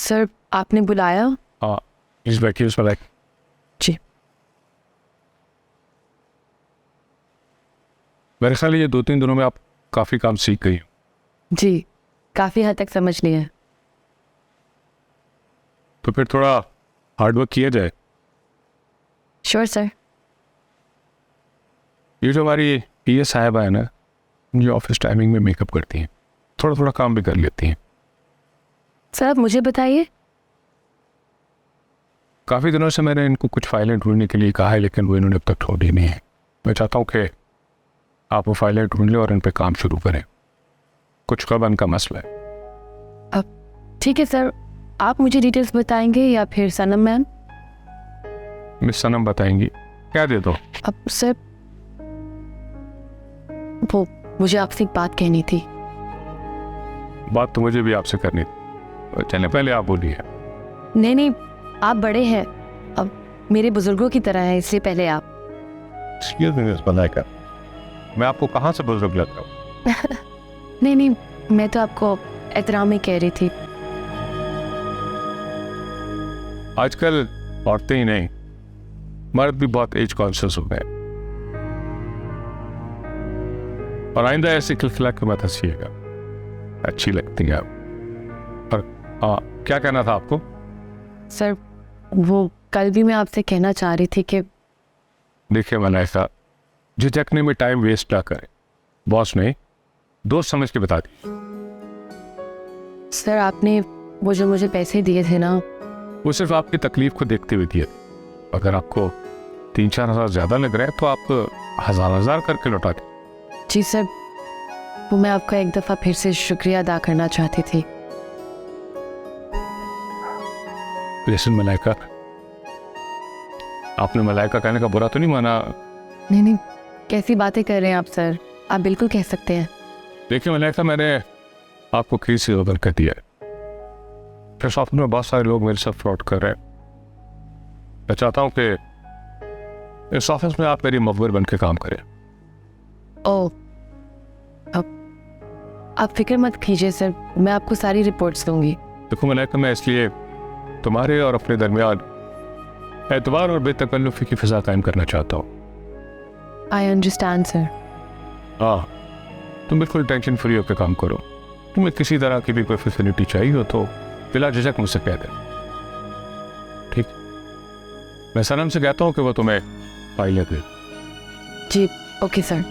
Sir आपने बुलाया? हाँ प्लीज़ बैठिए उस पर। जी। मेरे ख्याल ये 2-3 दिनों में आप काफ़ी काम सीख गई हो। जी काफ़ी हद तक समझ लिया है। तो फिर थोड़ा हार्डवर्क किया जाए। Sure sir. ये जो हमारी पीए साहिबा है ना, जो ऑफिस टाइमिंग में मेकअप करती हैं, थोड़ा थोड़ा काम भी कर लेती हैं। सर आप मुझे बताइए। काफ़ी दिनों से मैंने इनको कुछ फाइलें ढूंढने के लिए कहा है, लेकिन वो इन्होंने अब तक ढूंढी नहीं है। मैं चाहता हूँ कि आप वो फाइलें ढूंढ लें और इन पे काम शुरू करें। कुछ कबन का मसला है। अब ठीक है सर, आप मुझे डिटेल्स बताएंगे या फिर सनम मैम? मिस सनम बताएंगी। क्या दे दो? अब सर वो मुझे आपसे एक बात कहनी थी। बात तो मुझे भी आपसे करनी थी। चले पहले आप बोलिए। नहीं नहीं, आप बड़े हैं, अब मेरे बुजुर्गों की तरह है, इसलिए पहले आप। मैं आपको कहाँ से बुजुर्ग लगता हूँ? नहीं नहीं, मैं तो आपको एहतराम में कह रही थी। आजकल औरतें ही नहीं, मर्द भी बहुत एज कॉन्शियस हो गए। और आइंदा ऐसे खिलखिला के मत हंसिएगा, अच्छी लगती है आप। और हाँ, क्या कहना था आपको? सर वो कल भी मैं आपसे कहना चाह रही थी कि देखिए मलाइका, झिझकने में टाइम वेस्ट ना करें। बॉस नहीं, दोस्त समझ के बता दी। सर आपने वो जो मुझे पैसे दिए थे ना, वो सिर्फ आपकी तकलीफ को देखते हुए दिए। अगर आपको 3-4 हज़ार ज़्यादा लग रहा है तो आप हजार करके लौटा दें। जी सर, वो मैं आपका एक दफ़ा फिर से शुक्रिया अदा करना चाहती थी। लिसन मलाइका, आपने मलाइका कहने का बुरा तो नहीं माना? नहीं नहीं, कैसी बातें कर रहे हैं आप सर, आप बिल्कुल कह सकते हैं। देखिए मलाइका, मैंने आपको किसी से ओवर कर दिया है। फिर ऑफिस में बहुत सारे लोग मेरे साथ फ्रॉड कर रहे हैं। मैं चाहता हूँ कि इस ऑफिस में आप मेरी मुखबिर बन के काम करें। ओह, अब आप फिक्र मत कीजिए सर, मैं आपको सारी रिपोर्ट्स दूंगी। देखो मलाइका, मैं इसलिए तुम्हारे और अपने दरमियान एतबार और बेतकल्लुफ़ी की फिजा कायम करना चाहता हूँ। I understand sir. हाँ, तुम बिल्कुल टेंशन फ्री होकर काम करो। तुम्हें किसी तरह की भी कोई फैसिलिटी चाहिए हो तो बिला झिझक मुझसे कह दें, ठीक? मैं सनम से कहता हूँ कि वो तुम्हें फाइलें दे। जी ओके सर।